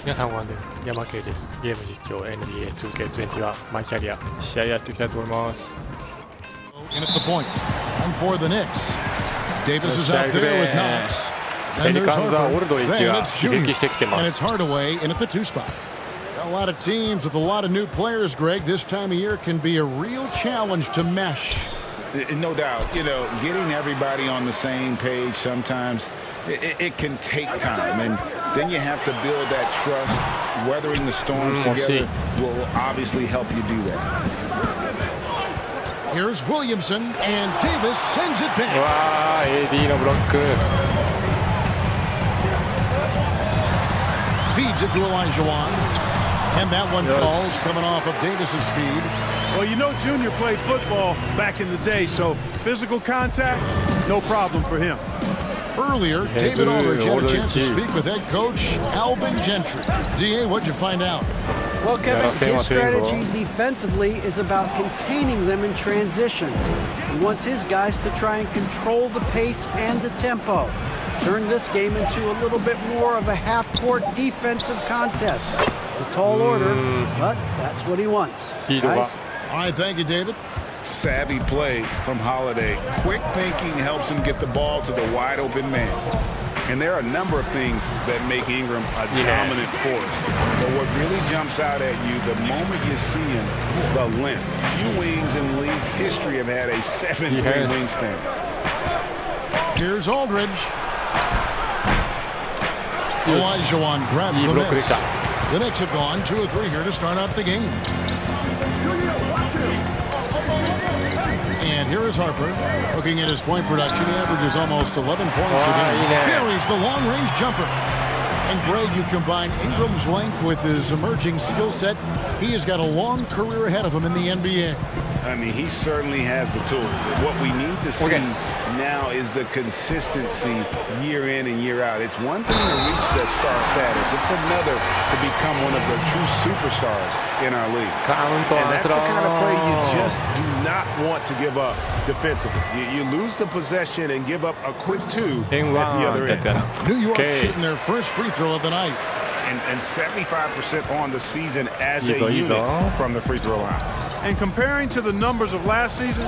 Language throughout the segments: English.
皆さんご安全に、やまけいです。ゲーム実況 NBA2K21 マイキャリア試合やっていきたいと思います。In at the point, and for the Knicks, Davis is out there with Knox. ペリ Then カ there's ンズはオ Harper. ルドリッジ Then が it's 移 Junior, 籍してきて and ま it's す。 Hardaway in at the 2 spot. A lot of teams with a lot of new players, Greg. This time of year can be a real challenge to mesh. No doubt, getting everybody on the same page sometimes it can take time, and then you have to build that trust. Weathering the storms together will obviously help you do that. Here's Williamson, and Davis sends it back. わあ、AD のブロック。Feeds it to Olajuwon, and that one falls coming off of Davis's feed. Well, Junior played football back in the day, so physical contact, no problem for him. Earlier, David Aldridge had a chance to speak with head coach Alvin Gentry. DA, what'd you find out? Well, Kevin, his strategy defensively is about containing them in transition. He wants his guys to try and control the pace and the tempo. Turn this game into a little bit more of a half-court defensive contest. It's a tall order, but that's what he wants. Guys? All right, thank you, David. Savvy play from Holiday. Quick thinking helps him get the ball to the wide open man. And there are a number of things that make Ingram a dominant force. But what really jumps out at you the moment you see him, the length. Few wings in league history have had a 7'3" wingspan. Here's Aldridge. Olajuwon grabs the miss. The Knicks have gone 2 of 3 here to start out the game. And here is Harper. Looking at his point production, he averages almost 11 points a game. Buries the long-range jumper. And Greg, you combine Ingram's length with his emerging skill set, he has got a long career ahead of him in the NBA. I mean, he certainly has the tools. What we need to see now is the consistency year in and year out. It's one thing to reach the star status. It's another to become one of the true superstars in our league. And that's the kind of play you just do not want to give up defensively. You lose the possession and give up a quick 2 at the other end. New York shooting their first free throw of the night. And 75% on the season as a unit from the free throw line. And comparing to the numbers of last season,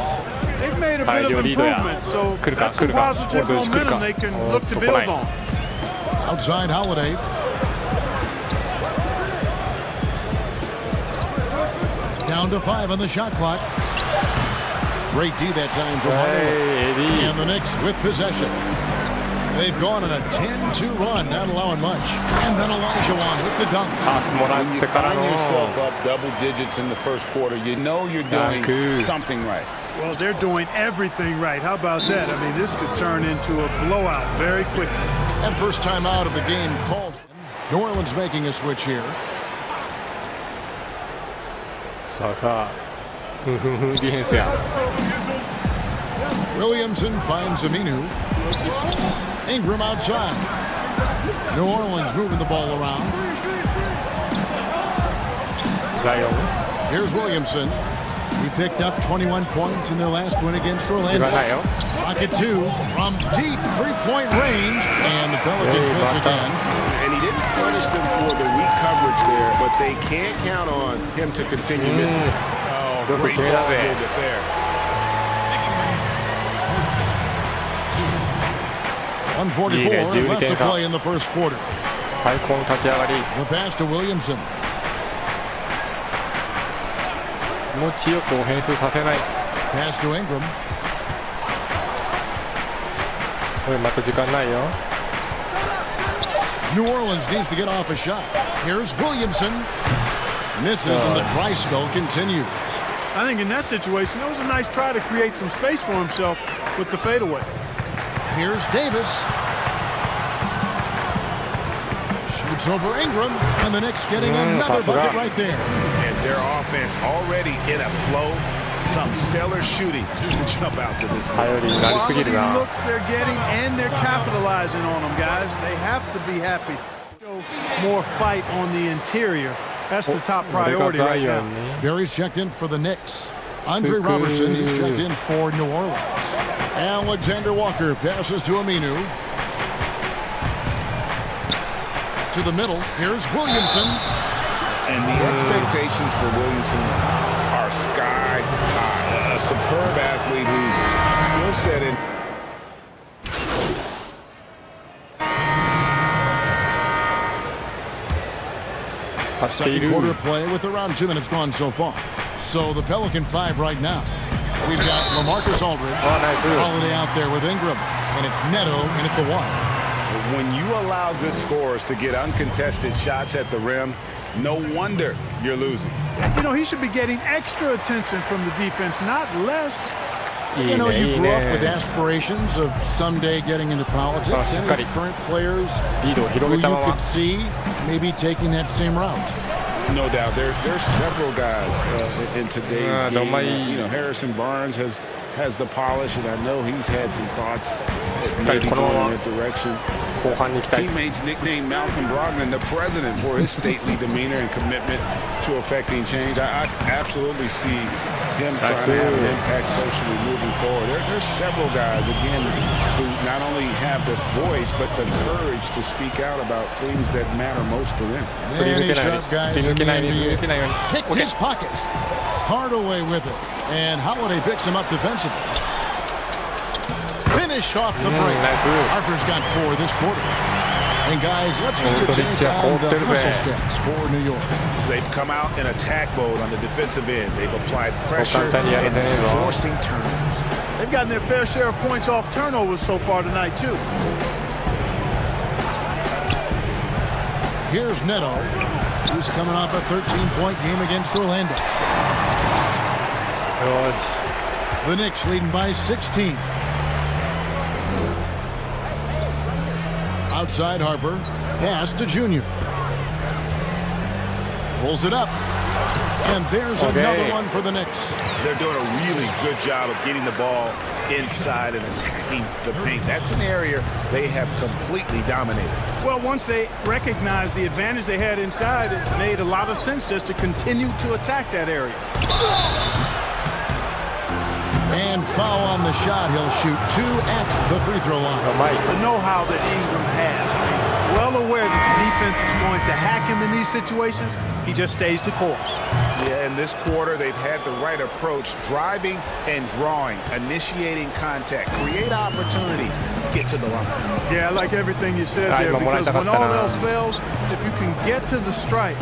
they've made a bit of improvement. So that's some positive momentum they can look to build on. Outside Holiday. Down to 5 on the shot clock. Great D that time from Holiday. And the Knicks with possession. They've gone on a 10-2 run, not allowing much. And then Olajuwon with the dunk. When you find yourself up double digits in the first quarter, you know you're doing something right. Well, they're doing everything right. How about that? I mean, this could turn into a blowout very quickly. And first time out of the game called. New Orleans making a switch here. さあさあ、ディフェンスや。Williamson finds Aminu. Ingram outside. New Orleans moving the ball around. Here's Williamson. He picked up 21 points in their last win against Orlando. Pocket 2 from deep three-point range. And the Pelicans miss again. And he didn't punish them for the weak coverage there, but they can't count on him to continue missing. Oh, great ball movement there. 144 left to play in the first quarter. 最高の立ち上がり。 The pass to Williamson. 気持ちよくオフェンスさせない。 Pass to Ingram. これまた時間ないよ。 New Orleans needs to get off a shot. Here's Williamson. Misses and the dry spell continues. I think in that situation, that was a nice try to create some space for himself with the fadeaway. Here's Davis. Shoots over Ingram, and the Knicks getting another bucket right there. And their offense already in a flow. Some stellar shooting to jump out to this. Quality looks they're getting, and they're capitalizing on them, guys. They have to be happy. Show more fight on the interior. That's the top priority right now. Barry's checked in for the Knicks. Andre Robertson is checked in for New Orleans. Alexander Walker passes to Aminu. to the middle. Here's Williamson. And the expectations for Williamson are sky high. A superb athlete whose skill set in second quarter play with around 2 minutes gone so far. So the Pelican 5 right now. We've got LaMarcus Aldridge, Holiday out there with Ingram, and it's Neto in at the 1. When you allow good scorers to get uncontested shots at the rim, no wonder you're losing. You know, he should be getting extra attention from the defense, not less. You know, you grew up with aspirations of someday getting into politics. Any current players who you could see maybe taking that same route? No doubt. There's several guys in today's game. You know, Harrison Barnes has the polish, and I know he's had some thoughts maybe going in that direction. Teammates nicknamed Malcolm Brogdon the president for his stately demeanor and commitment to affecting change. I absolutely see him trying to have an impact socially moving forward. There's several guys, again, who not only have the voice, but the courage to speak out about things that matter most to them. Many sharp guys in the NBA. Picked his pocket. Hardaway with it. And Holiday picks him up defensively. Finish off the break. Harper's got 4 this quarter. And guys, let's get your take on the hustle stats for New York. They've come out in attack mode on the defensive end. They've applied pressure and forcing turnovers. They've gotten their fair share of points off turnovers so far tonight, too. Here's Neto, who's coming off a 13-point game against Orlando. The Knicks leading by 16. Outside Harper, pass to Junior. Pulls it up. And there's another one for the Knicks. They're doing a really good job of getting the ball inside and attacking the paint. That's an area they have completely dominated. Well, once they recognized the advantage they had inside, it made a lot of sense just to continue to attack that area. And foul on the shot. He'll shoot 2 at the free throw line. The know-how that Ingram has. I mean, well aware that the defense is going to hack him in these situations. He just stays the course. Yeah, in this quarter, they've had the right approach. Driving and drawing. Initiating contact. Create opportunities. Get to the line. Yeah, I like everything you said there, because when all else fails, if you can get to the stripe,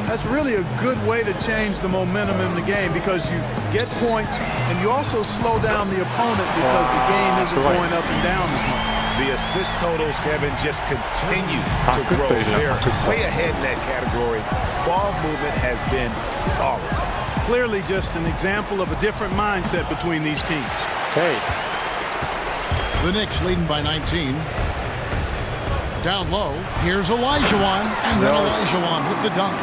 that's really a good way to change the momentum in the game, because you get points and you also slow down the opponent because the game isn't going up and down as much. The assist totals, Kevin, just continue to grow. They're way ahead in that category. Ball movement has been flawless. Clearly just an example of a different mindset between these teams. The Knicks leading by 19. Down low, here's Olajuwon, and then Olajuwon with the dunk.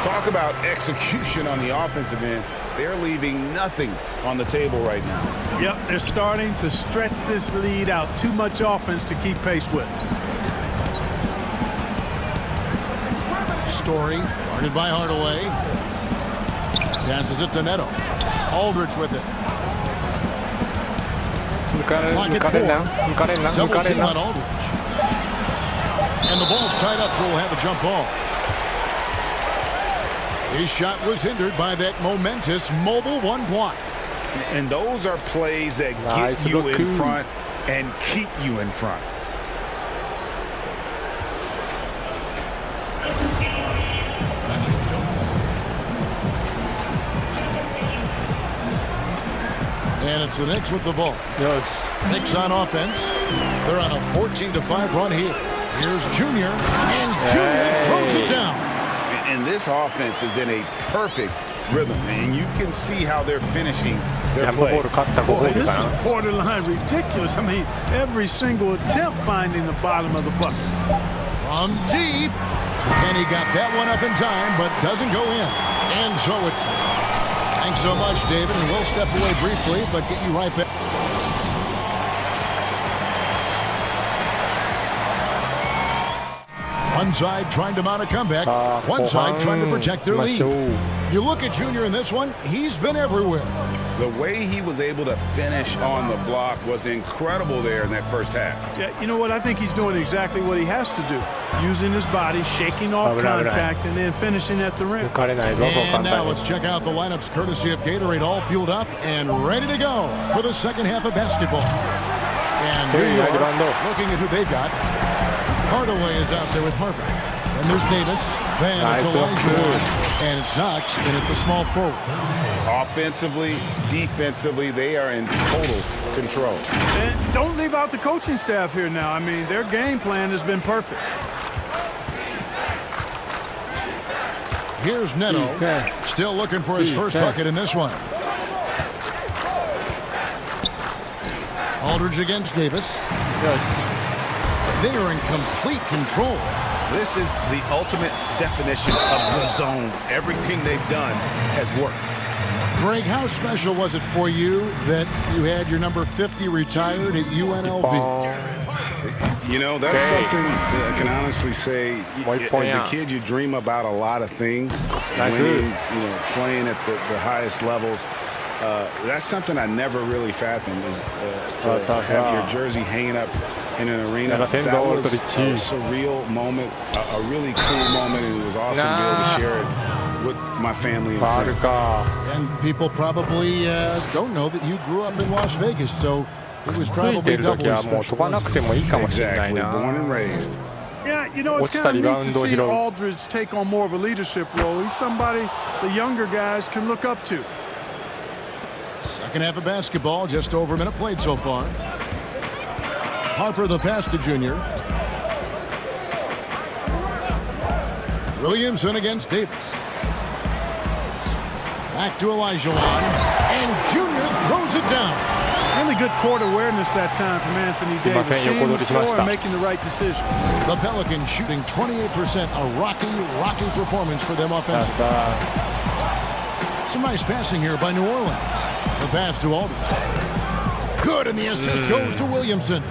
Talk about execution on the offensive end. They're leaving nothing on the table right now. Yep, they're starting to stretch this lead out. Too much offense to keep pace with. Story, guarded by Hardaway. Passes it to Neto. Aldridge with it. Pocket 4. Double team on Aldridge. And the ball's tied up, so we'll have a jump ball. His shot was hindered by that momentous mobile 1 block. And those are plays that get you in front and keep you in front. And it's the Knicks with the ball. Knicks on offense. They're on a 14-5 run here. Here's Junior, and Junior throws it down. And this offense is in a perfect rhythm, and you can see how they're finishing their play. Boy, this is borderline ridiculous. I mean, every single attempt finding the bottom of the bucket. From deep, and he got that one up in time, but doesn't go in. And so it. Thanks so much, David, and we'll step away briefly, but get you right back. One side trying to mount a comeback. One side trying to protect their lead. You look at Junior in this one, he's been everywhere. The way he was able to finish on the block was incredible there in that first half. Yeah, you know what? I think he's doing exactly what he has to do. Using his body, shaking off contact, and then finishing at the rim. And now let's check out the lineups courtesy of Gatorade, all fueled up and ready to go for the second half of basketball. And New York looking at who they've got. Hardaway is out there with Harper. And there's Davis. Then it's Elijah. And it's Knox in at the small forward. Offensively, defensively, they are in total control. And don't leave out the coaching staff here now. I mean, their game plan has been perfect. Here's Neto. Still looking for his first bucket in this one. Aldridge against Davis. They are in complete control. This is the ultimate definition of the zone. Everything they've done has worked. Greg, how special was it for you that you had your number 50 retired at UNLV? You know, that's something that I can honestly say. As a kid, you dream about a lot of things. Winning, playing at the highest levels. That's something I never really fathomed, is to have your jersey hanging up in an arena. That was a surreal moment, a really cool moment, and it was awesome to be able to share it with my family and friends. And people probably don't know that you grew up in Las Vegas, so it was probably doubly special. Exactly, born and raised. Yeah, you know, it's kind of neat to see Aldridge take on more of a leadership role. He's somebody the younger guys can look up to. Second half of basketball, just over a minute played so far. Harper the pass to Junior. Williamson against Davis. Back to Elijah Wan. And Junior throws it down. Really good court awareness that time from Anthony Davis. Seeing the floor and making the right decision. The Pelicans shooting 28%. A rocky performance for them offensively. Some nice passing here by New Orleans. The pass to Aldridge. Good, and the assist goes to Williamson.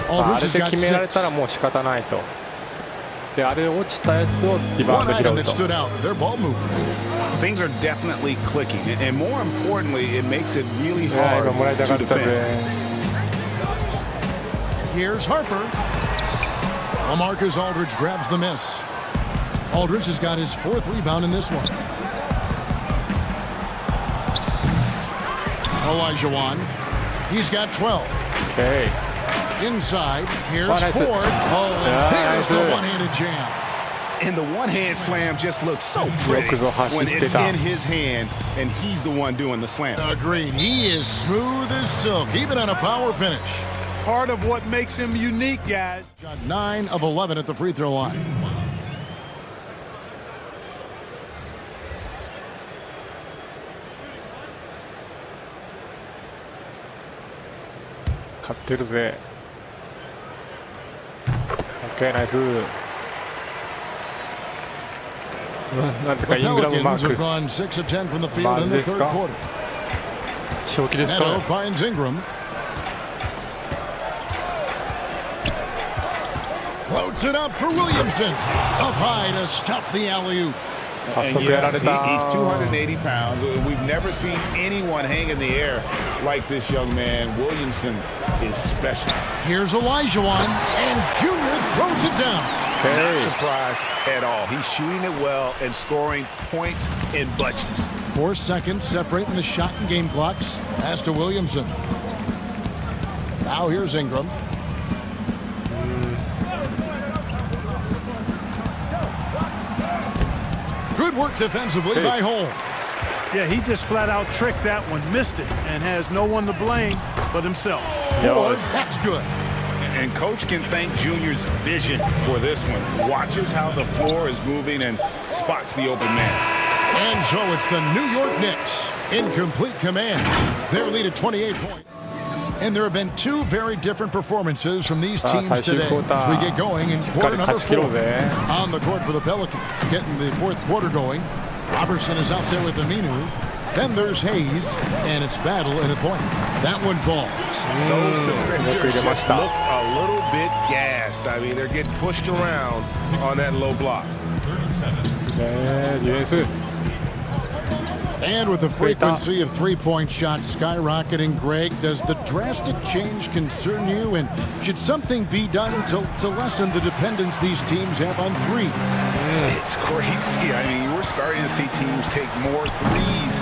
Aldridge has got 6. One item that stood out, their ball movement. Things are definitely clicking, and more importantly, it makes it really hard to defend. Here's Harper. LaMarcus Aldridge grabs the miss. Aldridge has got his 4th rebound in this one. Elijah Wan. He's got 12. Okay. Inside, here's Ford. Oh, there's the one-handed jam. And the one-hand slam just looks so pretty when it's in his hand and he's the one doing the slam. Agreed. He is smooth as silk, even on a power finish. Part of what makes him unique, guys. Got 9 of 11 at the free throw line. Okay, nice. The Pelicans have gone 6 of 10 from the field in the third quarter. Neto finds Ingram. Floats it up for Williamson. Up high to stuff the alley-oop. And he's 280 pounds. We've never seen anyone hang in the air like this young man. Williamson is special. Here's Elijah Wan, and Junior throws it down. Not surprised at all. He's shooting it well and scoring points in bunches. 4 seconds separating the shot and game clocks. Pass to Williamson. Now here's Ingram. Good work defensively by Holmes. Yeah, he just flat out tricked that one, missed it, and has no one to blame but himself. Ford, that's good. And Coach can thank Junior's vision for this one. Watches how the floor is moving and spots the open man. And so it's the New York Knicks in complete command. Their lead at 28 points. And there have been 2 very different performances from these teams today as we get going in quarter number 4. On the court for the Pelicans, getting the 4th quarter going. Robertson is out there with Aminu. Then there's Hayes, and it's battle in a point. That one falls. Those defenders just look a little bit gassed. I mean, they're getting pushed around on that low block. And with the frequency of three-point shots skyrocketing, Greg, does the drastic change concern you? And should something be done to lessen the dependence these teams have on three? It's crazy. I mean, we're starting to see teams take more threes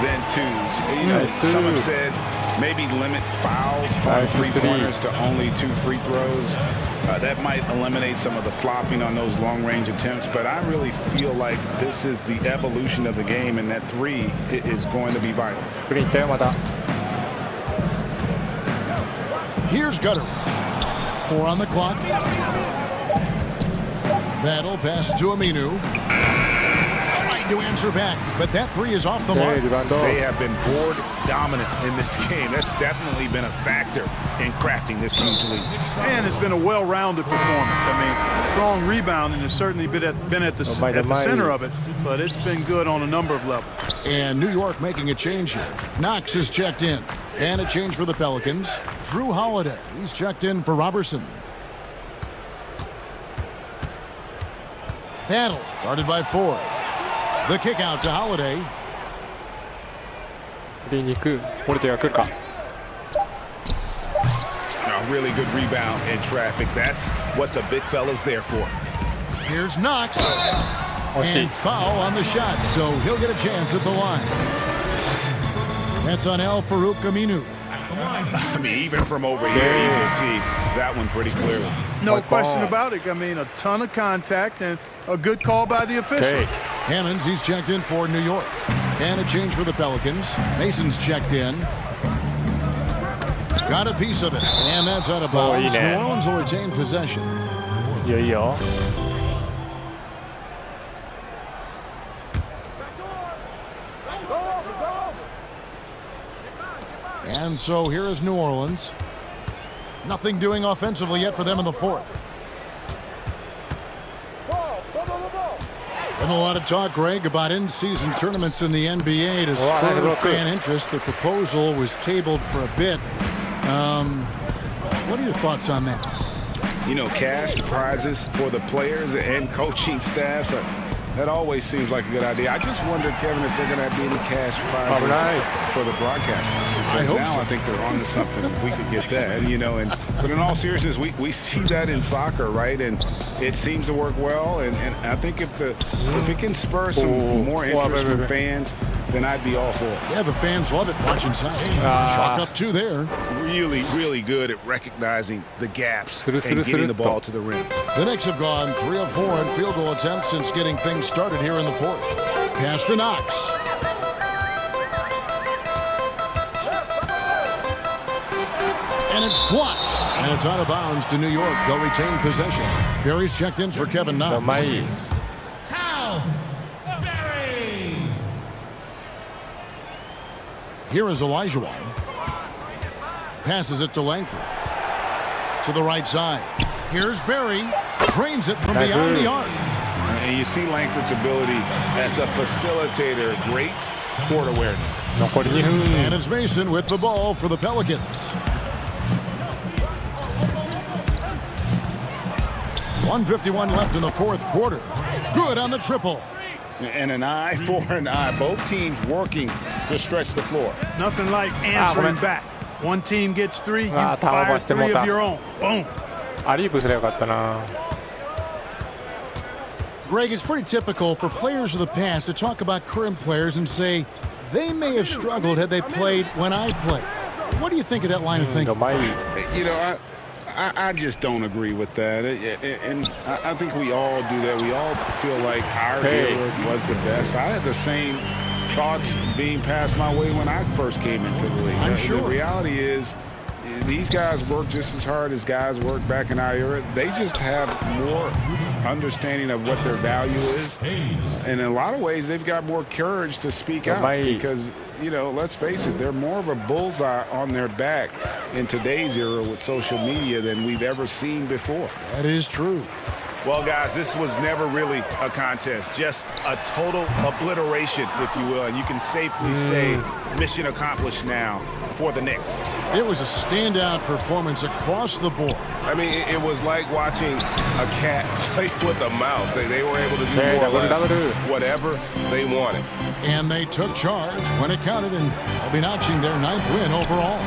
than twos. You know, some have said maybe limit fouls from three-pointers to only 2 free throws. That might eliminate some of the flopping on those long-range attempts, but I really feel like this is the evolution of the game, and that three is going to be vital. Here's Gutter. 4 on the clock. Battle pass to Aminu. Trying to answer back, but that three is off the mark. They have been board dominant in this game. That's definitely been a factor in crafting this huge lead. And it's been a well-rounded performance. I mean, strong rebounding has certainly been at the center of it, but it's been good on a number of levels. And New York making a change here. Knox is checked in. And a change for the Pelicans. Drew Holiday, he's checked in for Robertson. Battle, guarded by Ford. The kick out to Holiday. A really good rebound in traffic. That's what the big fella's there for. Here's Knox. And foul on the shot, so he'll get a chance at the line. That's on El Farouk Aminu. I mean, even from over here, you can see that one pretty clearly. No question about it. I mean, a ton of contact and a good call by the official. Hammonds, he's checked in for New York. And a change for the Pelicans. Mason's checked in. Got a piece of it. And that's out of bounds. New Orleans will retain possession. And so here is New Orleans. Nothing doing offensively yet for them in the fourth. Been a lot of talk, Greg, about in-season tournaments in the NBA to spur fan interest. The proposal was tabled for a bit. What are your thoughts on that? You know, cash prizes for the players and coaching staffs. That always seems like a good idea. I just wonder, Kevin, if they're going to be any cash prizes for the broadcasters. I hope now so. I think they're on to something. We could get that, you know. But in all seriousness, we see that in soccer, right? And it seems to work well. And I think if it can spur some more interest from fans, then I'd be all for it. Yeah, the fans love it watching soccer. Chalk up 2 there. Really, really good at recognizing the gaps and getting the ball to the rim. The Knicks have gone 3 of 4 in field goal attempts since getting things started here in the fourth. Pass to Knox. And it's blocked. And it's out of bounds to New York. They'll retain possession. Barry's checked in for Kevin Knox. Here is Elijah Wan. Passes it to Langford. To the right side. Here's Barry. Drains it from beyond the arc. And you see Langford's ability as a facilitator. Great court awareness. And it's Mason with the ball for the Pelicans. .151 left in the fourth quarter. Good on the triple. And an eye for an eye. Both teams working to stretch the floor. Nothing like answering back. One team gets 3, you fire 3 of your own. Boom. Greg, it's pretty typical for players of the past to talk about current players and say they may have struggled had they played when I played. What do you think of that line of thinking? You know, I just don't agree with that. And I think we all do that. We all feel like our era was the best. I had the same thoughts being passed my way when I first came into the league. I'm sure. The reality is these guys work just as hard as guys worked back in our era. They just have more understanding of what their value is. And in a lot of ways, they've got more courage to speak out because, you know, let's face it, they're more of a bullseye on their back in today's era with social media than we've ever seen before. That is true. Well, guys, this was never really a contest, just a total obliteration, if you will, and you can safely say mission accomplished now for the Knicks. It was a standout performance across the board. I mean, it was like watching a cat play with a mouse. They were able to do more or less whatever they wanted. And they took charge when it counted, and they'll be notching their 9th win overall.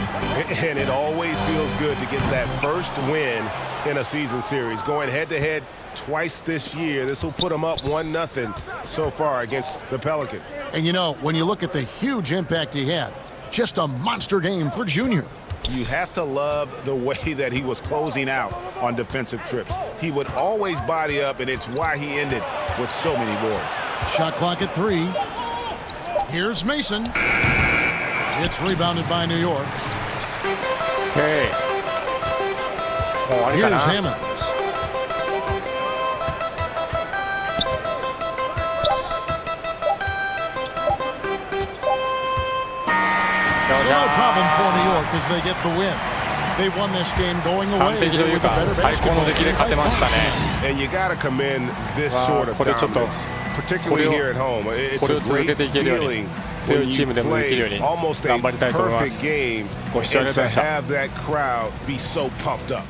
And it always feels good to get that first win in a season series. Going head-to-head twice this year, this will put them up 1-0 so far against the Pelicans. And you know, when you look at the huge impact he had, just a monster game for Junior. You have to love the way that he was closing out on defensive trips. He would always body up, and it's why he ended with so many boards. Shot clock at 3. Here's Mason. It's rebounded by New York. Hey. Here's Hammonds. No problem for New York as they get the win. They won this game going away. They were the better basketball team. And you got to commend this sort of dominance, particularly here at home. It's a great feeling when you play almost a perfect game and to have that crowd be so pumped up.